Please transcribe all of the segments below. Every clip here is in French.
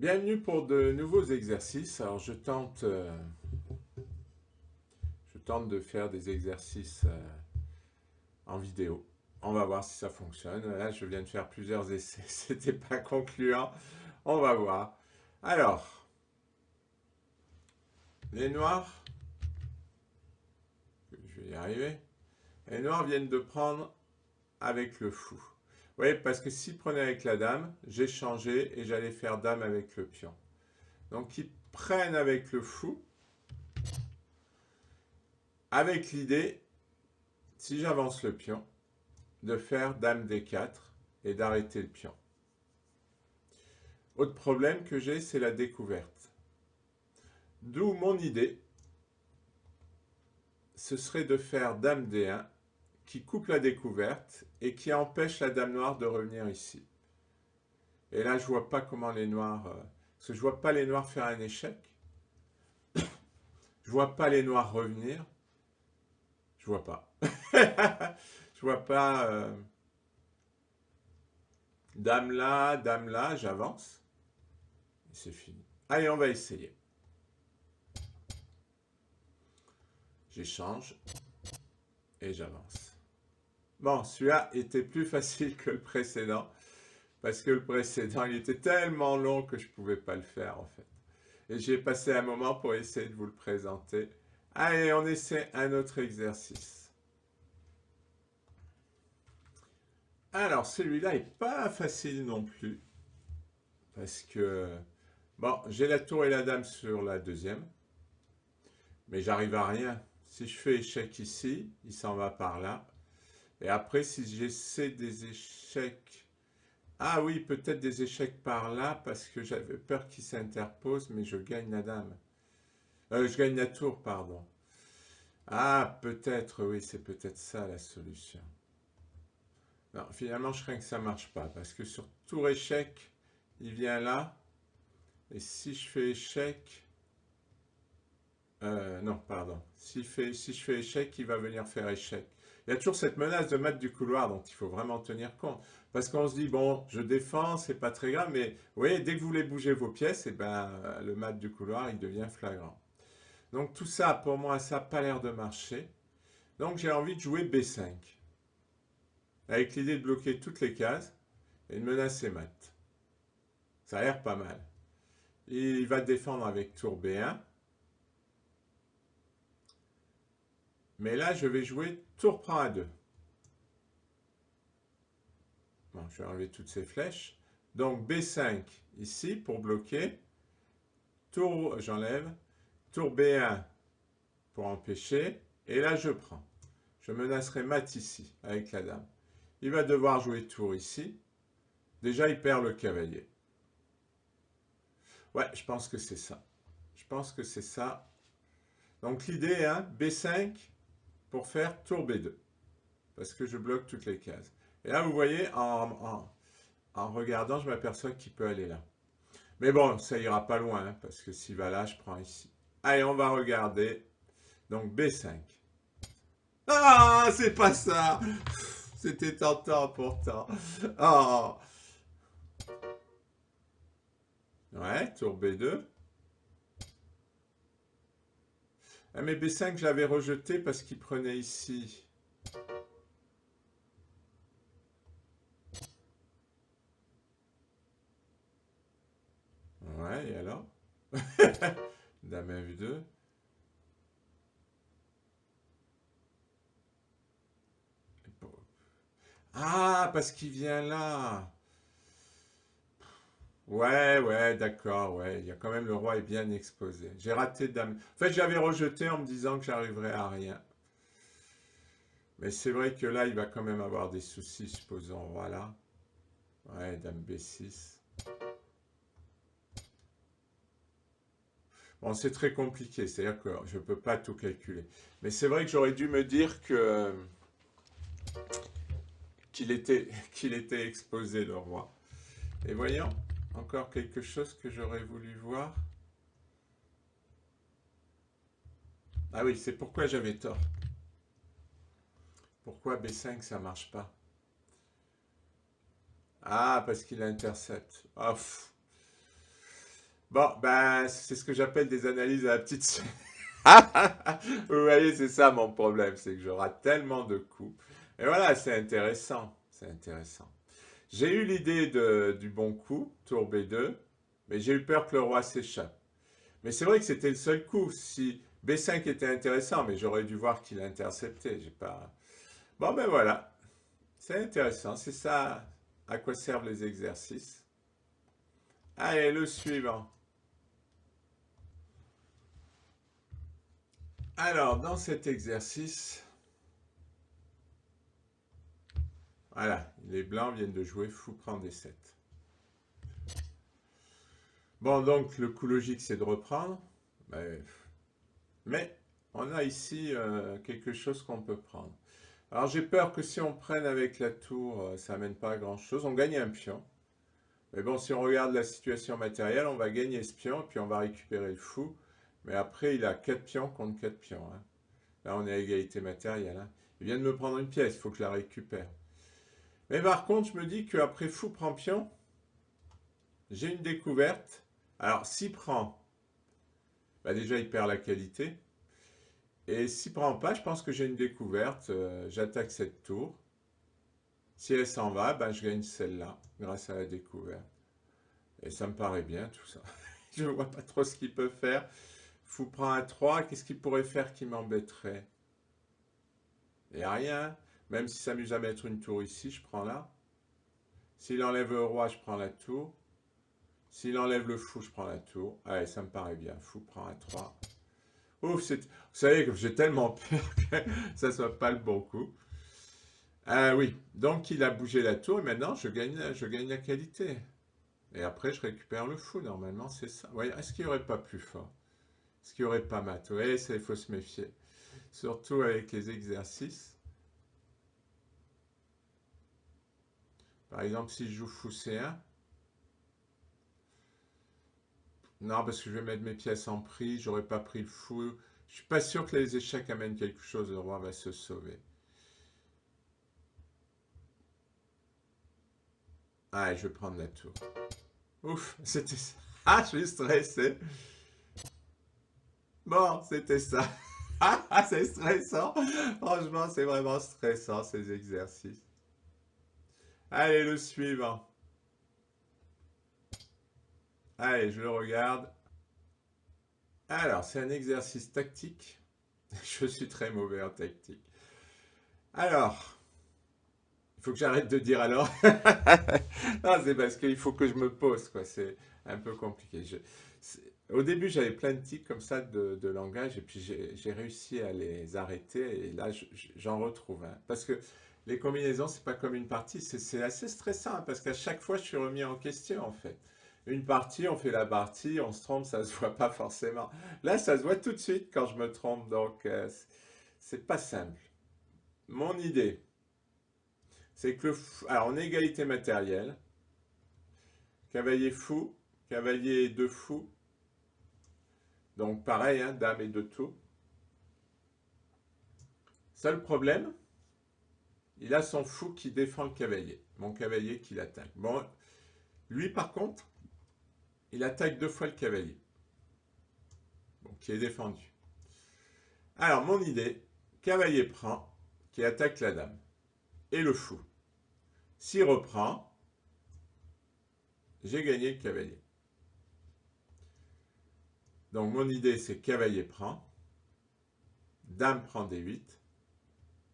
Bienvenue pour de nouveaux exercices. Alors je tente de faire des exercices en vidéo. On va voir si ça fonctionne. Là, je viens de faire plusieurs essais. C'était pas concluant. On va voir. Alors, les noirs, je vais y arriver. Les noirs viennent de prendre avec le fou. Oui, parce que s'ils prenaient avec la dame, j'ai changé et j'allais faire dame avec le pion. Donc, ils prennent avec le fou, avec l'idée, si j'avance le pion, de faire dame D4 et d'arrêter le pion. Autre problème que j'ai, c'est la découverte. D'où mon idée, ce serait de faire dame D1 qui coupe la découverte et qui empêche la dame noire de revenir ici. Et là, je vois pas comment les noirs... parce que je vois pas les noirs faire un échec. Je vois pas les noirs revenir. Je vois pas. Je vois pas... dame là, j'avance. C'est fini. Allez, on va essayer. J'échange et j'avance. Bon, celui-là était plus facile que le précédent, parce que le précédent, il était tellement long que je ne pouvais pas le faire, en fait. Et j'ai passé un moment pour essayer de vous le présenter. Allez, on essaie un autre exercice. Alors, celui-là n'est pas facile non plus, parce que, bon, j'ai la tour et la dame sur la deuxième, mais j'arrive à rien. Si je fais échec ici, il s'en va par là. Et après, si j'essaie des échecs... Ah oui, peut-être des échecs par là, parce que j'avais peur qu'il s'interpose, mais je gagne la dame. Je gagne la tour, pardon. Ah, peut-être, oui, c'est peut-être ça la solution. Non, finalement, je crains que ça ne marche pas, parce que sur tour échec, il vient là, et si je fais échec... non, pardon. Si je fais échec, il va venir faire échec. Il y a toujours cette menace de mat du couloir dont il faut vraiment tenir compte. Parce qu'on se dit, bon, je défends, c'est pas très grave, mais vous voyez, dès que vous voulez bouger vos pièces, et ben, le mat du couloir, il devient flagrant. Donc tout ça, pour moi, ça n'a pas l'air de marcher. Donc j'ai envie de jouer B5. Avec l'idée de bloquer toutes les cases et de menacer mat. Ça a l'air pas mal. Il va défendre avec tour B1. Mais là, je vais jouer tour prend A2. Bon, je vais enlever toutes ces flèches. Donc B5 ici pour bloquer. Tour, j'enlève. Tour B1 pour empêcher. Et là, je prends. Je menacerai mat ici avec la dame. Il va devoir jouer tour ici. Déjà, il perd le cavalier. Ouais, je pense que c'est ça. Je pense que c'est ça. Donc l'idée, hein, B5 pour faire tour B2. Parce que je bloque toutes les cases. Et là, vous voyez, en regardant, je m'aperçois qu'il peut aller là. Mais bon, ça ira pas loin, hein, parce que s'il va là, je prends ici. Allez, on va regarder. Donc B5. Ah, c'est pas ça. C'était tentant pourtant. Oh. Ouais, tour B2. Ah, mais B5, je l'avais rejeté parce qu'il prenait ici. Ouais, et alors? Dame F2. Ah, parce qu'il vient là. Ouais, ouais, d'accord, ouais. Il y a quand même le roi est bien exposé. J'ai raté dame. En fait, j'avais rejeté en me disant que j'arriverais à rien. Mais c'est vrai que là, il va quand même avoir des soucis, supposons roi là. Ouais, dame B6. Bon, c'est très compliqué, c'est-à-dire que je ne peux pas tout calculer. Mais c'est vrai que j'aurais dû me dire que qu'il était exposé, le roi. Et voyons, encore quelque chose que j'aurais voulu voir. Ah oui, c'est pourquoi j'avais tort. Pourquoi B5, ça marche pas? Ah, parce qu'il intercepte. Oh, Bon, ben, c'est ce que j'appelle des analyses à la petite semaine. Vous voyez, c'est ça mon problème, c'est que je rate tellement de coups. Et voilà, c'est intéressant, c'est intéressant. J'ai eu l'idée du bon coup, tour B2, mais j'ai eu peur que le roi s'échappe. Mais c'est vrai que c'était le seul coup. Si B5 était intéressant, mais j'aurais dû voir qu'il interceptait. J'ai pas. Bon, ben voilà, c'est intéressant, c'est ça à quoi servent les exercices. Allez, le suivant. Alors, dans cet exercice, voilà, les blancs viennent de jouer fou prend des 7. Bon, donc le coup logique, c'est de reprendre. Mais on a ici quelque chose qu'on peut prendre. Alors j'ai peur que si on prenne avec la tour, ça n'amène pas à grand-chose. On gagne un pion. Mais bon, si on regarde la situation matérielle, on va gagner ce pion, puis on va récupérer le fou. Mais après, il a 4 pions contre 4 pions, hein. Là, on est à égalité matérielle, hein. Il vient de me prendre une pièce, il faut que je la récupère. Mais par contre, je me dis qu'après fou prend pion, j'ai une découverte. Alors, s'il prend, bah déjà, il perd la qualité. Et s'il prend pas, je pense que j'ai une découverte. J'attaque cette tour. Si elle s'en va, ben, je gagne celle-là, grâce à la découverte. Et ça me paraît bien, tout ça. Je ne vois pas trop ce qu'il peut faire. Fou prend un 3, qu'est-ce qu'il pourrait faire qui m'embêterait? Il n'y a rien. Même s'il s'amuse à mettre une tour ici, je prends là. S'il enlève le roi, je prends la tour. S'il enlève le fou, je prends la tour. Allez, ça me paraît bien. Fou prend un 3. Ouf, vous savez que j'ai tellement peur que ça ne soit pas le bon coup. Ah oui, donc il a bougé la tour et maintenant je gagne la qualité. Et après je récupère le fou, normalement c'est ça. Ouais, est-ce qu'il n'y aurait pas plus fort? Est-ce qu'il n'y aurait pas mat? Oui, ça il faut se méfier. Surtout avec les exercices. Par exemple, si je joue fou C1. Non, parce que je vais mettre mes pièces en prise, j'aurais pas pris le fou. Je suis pas sûr que les échecs amènent quelque chose, le roi va se sauver. Ah, je vais prendre la tour. Ouf, c'était ça. Ah, je suis stressé. Bon, c'était ça. Ah, c'est stressant. Franchement, c'est vraiment stressant ces exercices. Allez, le suivant. Allez, je le regarde. Alors, c'est un exercice tactique. Je suis très mauvais en tactique. Alors, il faut que j'arrête de dire alors. Non, c'est parce qu'il faut que je me pose, quoi. C'est un peu compliqué. Au début, j'avais plein de tics comme ça de langage, et puis j'ai réussi à les arrêter, et là, j'en retrouve, hein. Parce que les combinaisons, c'est pas comme une partie, c'est assez stressant, hein, parce qu'à chaque fois, je suis remis en question, en fait. Une partie, on fait la partie, on se trompe, ça se voit pas forcément. Là, ça se voit tout de suite quand je me trompe, donc c'est pas simple. Mon idée, c'est que alors en égalité matérielle, cavalier fou, cavalier 2 fou, donc pareil, hein, dame et 2 tours. Seul problème, il a son fou qui défend le cavalier, mon cavalier qui l'attaque. Bon, lui par contre, il attaque 2 fois le cavalier, bon, qui est défendu. Alors mon idée, cavalier prend, qui attaque la dame, et le fou. S'il reprend, j'ai gagné le cavalier. Donc mon idée c'est cavalier prend, dame prend D8,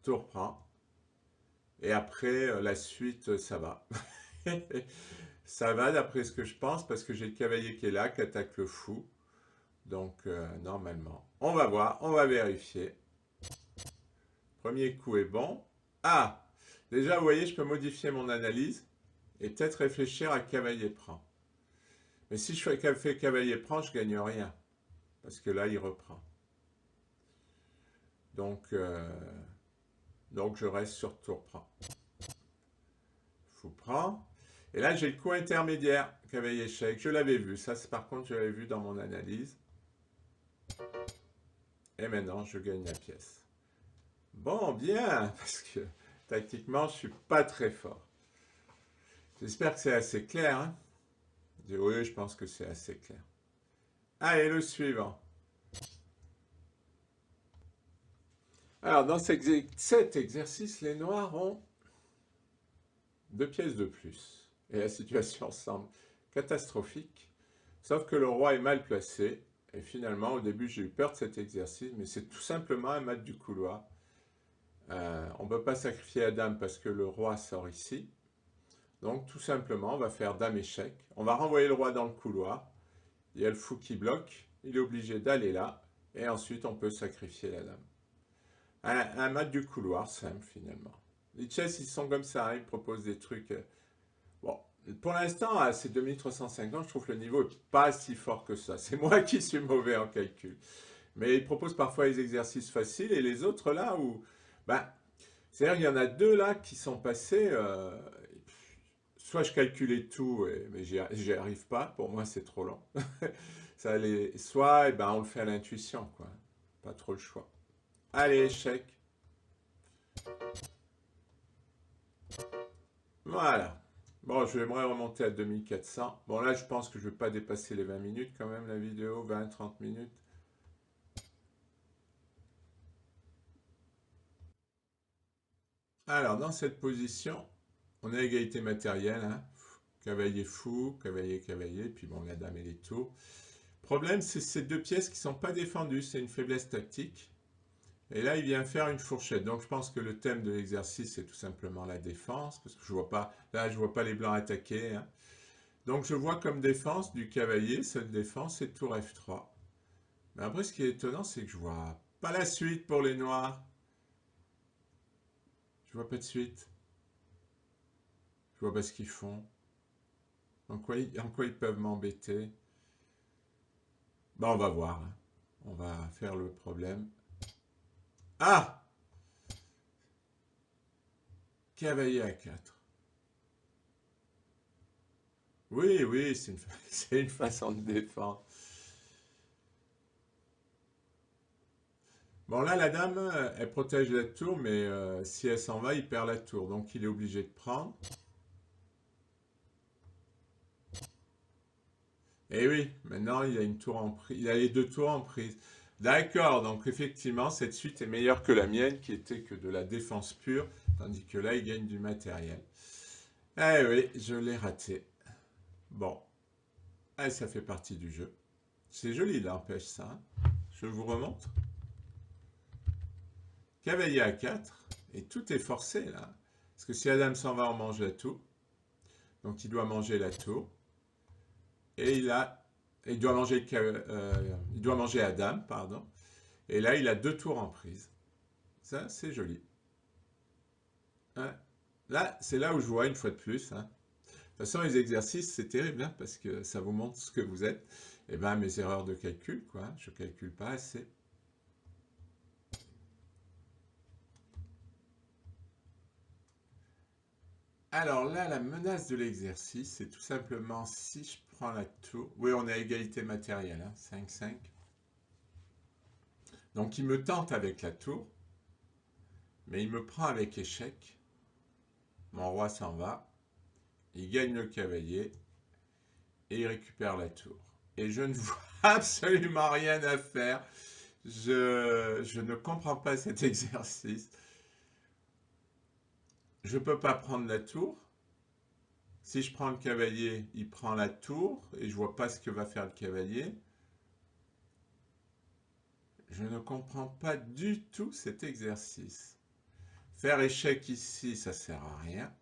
tour prend, et après la suite ça va. Ça va d'après ce que je pense parce que j'ai le cavalier qui est là, qui attaque le fou. Donc normalement, on va voir, on va vérifier. Premier coup est bon. Ah, déjà vous voyez, je peux modifier mon analyse et peut-être réfléchir à cavalier prend. Mais si je fais cavalier prend, je gagne rien. Parce que là, il reprend. Donc je reste sur tour prend. Fou prend. Et là, j'ai le coup intermédiaire, cavalier échec. Je l'avais vu. Ça, par contre, je l'avais vu dans mon analyse. Et maintenant, je gagne la pièce. Bon, bien, parce que tactiquement, je ne suis pas très fort. J'espère que c'est assez clair, hein. Oui, je pense que c'est assez clair. Allez, le suivant. Alors, dans cet exercice, les noirs ont deux pièces de plus. Et la situation semble catastrophique. Sauf que le roi est mal placé. Et finalement, au début, j'ai eu peur de cet exercice, mais c'est tout simplement un mat du couloir. On ne peut pas sacrifier la dame parce que le roi sort ici. Donc, tout simplement, on va faire dame échec. On va renvoyer le roi dans le couloir. Il y a le fou qui bloque. Il est obligé d'aller là. Et ensuite, on peut sacrifier la dame. Un mat du couloir, simple finalement. Les chess, ils sont comme ça, hein, ils proposent des trucs. Bon, pour l'instant, à ces 2350, je trouve que le niveau est pas si fort que ça. C'est moi qui suis mauvais en calcul. Mais ils proposent parfois les exercicices faciles et les autres là où. Ben, c'est-à-dire qu'il y en a deux là qui sont passés. Soit je calculais tout, mais j'y arrive pas. Pour moi, c'est trop long. Soit, ben, on le fait à l'intuition, quoi. Pas trop le choix. Allez, échec. Voilà. Bon, je vais remonter à 2400. Bon, là, je pense que je ne vais pas dépasser les 20 minutes quand même, la vidéo. 20-30 minutes. Alors, dans cette position, on a égalité matérielle. Hein. Cavalier fou, cavalier, cavalier. Puis bon, la dame et les tours. Problème, c'est ces deux pièces qui ne sont pas défendues. C'est une faiblesse tactique. Et là, il vient faire une fourchette. Donc, je pense que le thème de l'exercice, c'est tout simplement la défense. Parce que je vois pas, là, je vois pas les blancs attaquer. Hein. Donc, je vois comme défense du cavalier, seule défense, c'est tour F3. Mais après, ce qui est étonnant, c'est que je vois pas la suite pour les noirs. Je vois pas de suite. Je vois pas ce qu'ils font. En quoi ils peuvent m'embêter? Bah, on va voir. Hein. On va faire le problème. Ah! Cavalier à 4. Oui, oui, c'est une façon de défendre. Bon, là, la dame, elle protège la tour, mais si elle s'en va, il perd la tour. Donc, il est obligé de prendre. Et oui, maintenant, il a une tour en prise. Il a les deux tours en prise. D'accord, donc effectivement, cette suite est meilleure que la mienne, qui était que de la défense pure, tandis que là, il gagne du matériel. Eh oui, je l'ai raté. Bon, eh, ça fait partie du jeu. C'est joli, l'empêche ça. Hein. Je vous remontre. Cavalier à 4, et tout est forcé là. Parce que si la dame s'en va, on mange la tour. Donc il doit manger la tour. Et il doit manger, il doit manger la dame, pardon. Et là, il a deux tours en prise. Ça, c'est joli. Hein. Là, c'est là où je vois une fois de plus. Hein. De toute façon, les exercices, c'est terrible, hein, parce que ça vous montre ce que vous êtes. Et bien, mes erreurs de calcul, quoi. Je ne calcule pas assez. Alors là, la menace de l'exercice, c'est tout simplement si je prends la tour. Oui, on est à égalité matérielle, hein, 5-5. Donc, il me tente avec la tour, mais il me prend avec échec. Mon roi s'en va. Il gagne le cavalier et il récupère la tour. Et je ne vois absolument rien à faire. Je ne comprends pas cet exercice. Je ne peux pas prendre la tour. Si je prends le cavalier, il prend la tour et je ne vois pas ce que va faire le cavalier. Je ne comprends pas du tout cet exercice. Faire échec ici, ça sert à rien.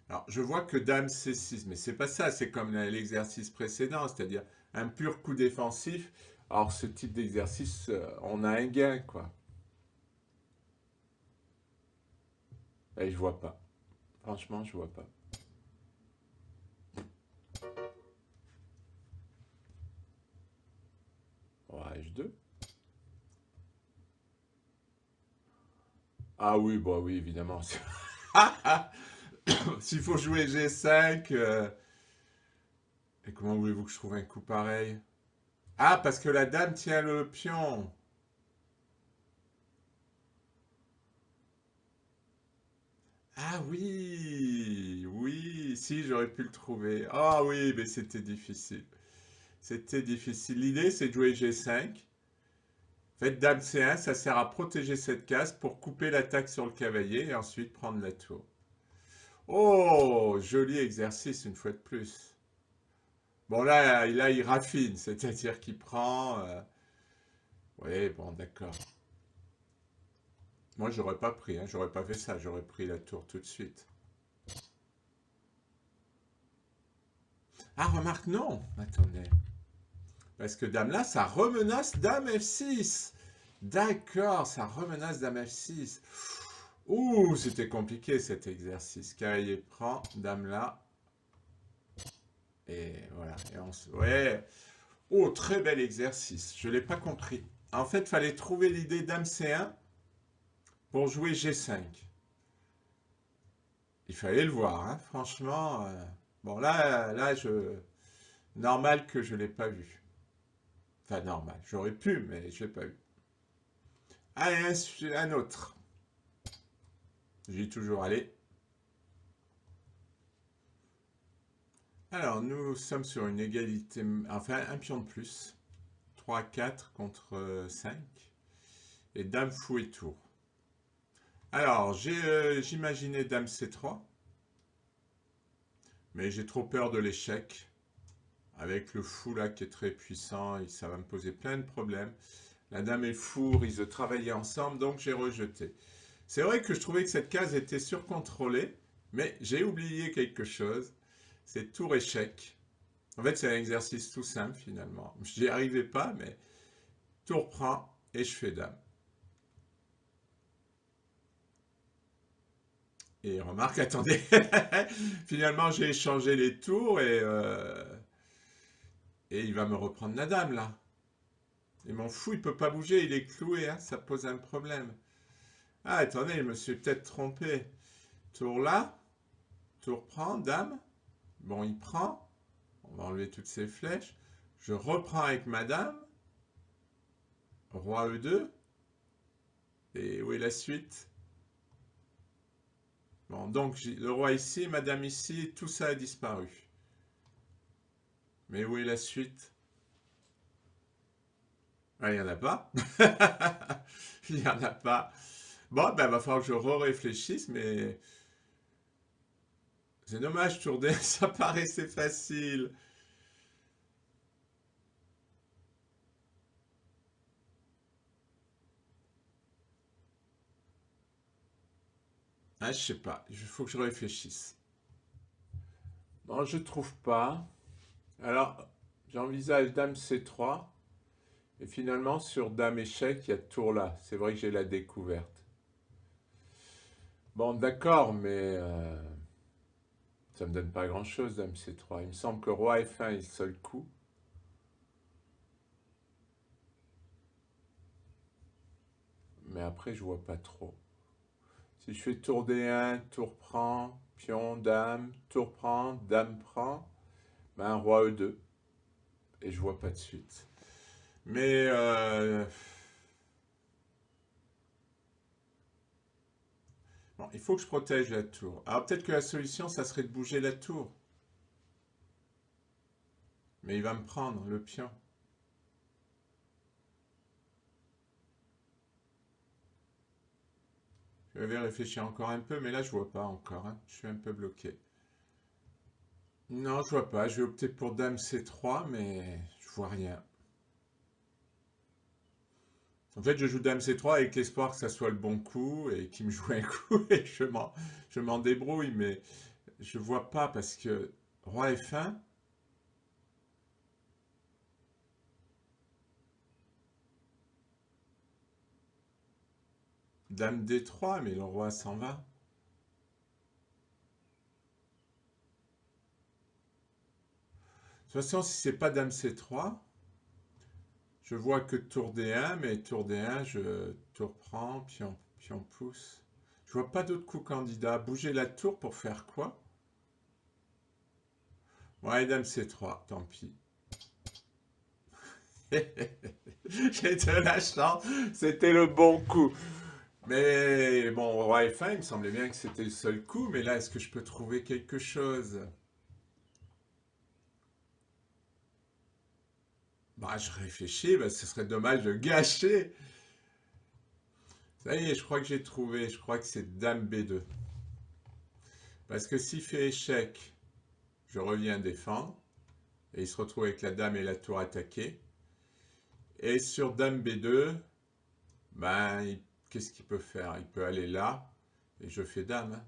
Alors, je vois que dame C6, mais c'est pas ça, c'est comme l'exercice précédent, c'est-à-dire un pur coup défensif. Alors, ce type d'exercice, on a un gain, quoi. Et je vois pas. Franchement, je vois pas. Roi H2. Ah oui, bah oui, évidemment. S'il faut jouer G5, et comment voulez-vous que je trouve un coup pareil? Ah, parce que la dame tient le pion. Ah oui, oui, si j'aurais pu le trouver. Ah oui, mais c'était difficile. C'était difficile. L'idée, c'est de jouer G5. Faites Dame C1, ça sert à protéger cette case pour couper l'attaque sur le cavalier et ensuite prendre la tour. Oh, joli exercice une fois de plus. Bon, là il raffine, c'est-à-dire qu'il prend... Oui, bon, d'accord. Moi, j'aurais pas pris, hein, j'aurais pas fait ça, j'aurais pris la tour tout de suite. Ah, remarque, non. Attendez. Parce que Dame là, ça remenace Dame F6. D'accord, ça remenace Dame F6. Ouh, c'était compliqué cet exercice. Cavalier prend, Dame là. Et voilà. Ouais. Oh, très bel exercice. Je ne l'ai pas compris. En fait, il fallait trouver l'idée Dame C1 pour jouer G5. Il fallait le voir, hein, franchement. Bon, là, normal que je ne l'ai pas vu. Enfin, normal. J'aurais pu, mais je ne l'ai pas vu. Allez, un autre. J'y ai toujours allé. Alors, nous sommes sur une égalité, enfin un pion de plus. 3-4 contre 5. Et Dame fou et tour. Alors, j'imaginais Dame C3. Mais j'ai trop peur de l'échec. Avec le fou là qui est très puissant, et ça va me poser plein de problèmes. La dame et le fou risquent de travailler ensemble, donc j'ai rejeté. C'est vrai que je trouvais que cette case était surcontrôlée, mais j'ai oublié quelque chose. C'est tour échec. En fait, c'est un exercice tout simple finalement. Je n'y arrivais pas, mais tour prend et je fais dame. Et remarque, attendez, finalement j'ai échangé les tours et il va me reprendre la dame là. Et mon fou, il peut pas bouger, il est cloué, hein, ça pose un problème. Ah, attendez, je me suis peut-être trompé. Tour là, tour prend, dame. Bon, il prend. On va enlever toutes ces flèches. Je reprends avec ma dame. Roi E2. Et où est la suite? Bon, donc le roi ici, madame ici, tout ça a disparu. Mais où est la suite? Ah, il n'y en a pas. Il n'y en a pas. Bon, ben, il va falloir que je réfléchisse, mais c'est dommage, tour D, ça paraissait facile. Ah, je sais pas, il faut que je réfléchisse. Non, je trouve pas. Alors, j'envisage Dame C3. Et finalement, sur Dame échec, il y a tour là. C'est vrai que j'ai la découverte. Bon, d'accord, mais ça me donne pas grand-chose, Dame C3. Il me semble que Roi F1 est le seul coup. Mais après, je vois pas trop. Si je fais tour D1, tour prend, pion, dame, tour prend, dame prend, ben Roi E2. Et je vois pas de suite. Mais bon, il faut que je protège la tour. Alors peut-être que la solution, ça serait de bouger la tour. Mais il va me prendre le pion. Je vais réfléchir encore un peu, mais là je vois pas encore, hein. Je suis un peu bloqué. Non, je vois pas. Je vais opter pour Dame C3, mais je vois rien. En fait, je joue Dame C3 avec l'espoir que ça soit le bon coup et qu'il me joue un coup et je m'en débrouille, mais je vois pas parce que Roi F1, Dame D3, mais le roi s'en va. De toute façon, si c'est pas Dame C3, je vois que tour D1, mais tour D1, je tour prend, pion pousse. Je vois pas d'autres coups candidats. Bouger la tour pour faire quoi? Ouais, Dame C3, tant pis. J'ai de la chance, c'était le bon coup. Mais bon, Roi F1, il me semblait bien que c'était le seul coup, mais là, est-ce que je peux trouver quelque chose? moi je réfléchis, ben, ce serait dommage de gâcher. Ça y est, je crois que j'ai trouvé, je crois que c'est Dame B2. Parce que s'il fait échec, je reviens défendre, et il se retrouve avec la Dame et la Tour attaquée. Et sur Dame B2, ben, qu'est-ce qu'il peut faire? Il peut aller là, et je fais Dame. Hein.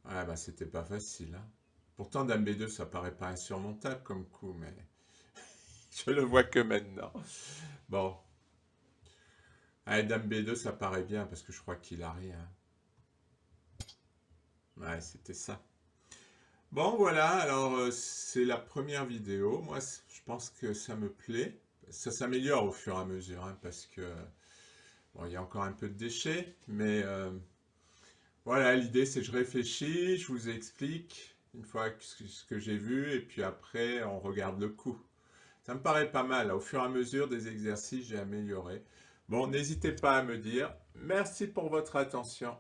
Ah ben, c'était pas facile. Hein. Pourtant, Dame B2, ça paraît pas insurmontable comme coup, mais je le vois que maintenant. Bon. Allez, Dame B2, ça paraît bien, parce que je crois qu'il a rien. Ouais, c'était ça. Bon, voilà, alors c'est la première vidéo. Moi, je pense que ça me plaît. Ça s'améliore au fur et à mesure, hein, parce que, bon, il y a encore un peu de déchets, mais voilà, l'idée c'est que je réfléchis, je vous explique une fois ce que j'ai vu, et puis après, on regarde le coup. Ça me paraît pas mal. Au fur et à mesure des exercices, j'ai amélioré. Bon, n'hésitez pas à me dire. Merci pour votre attention.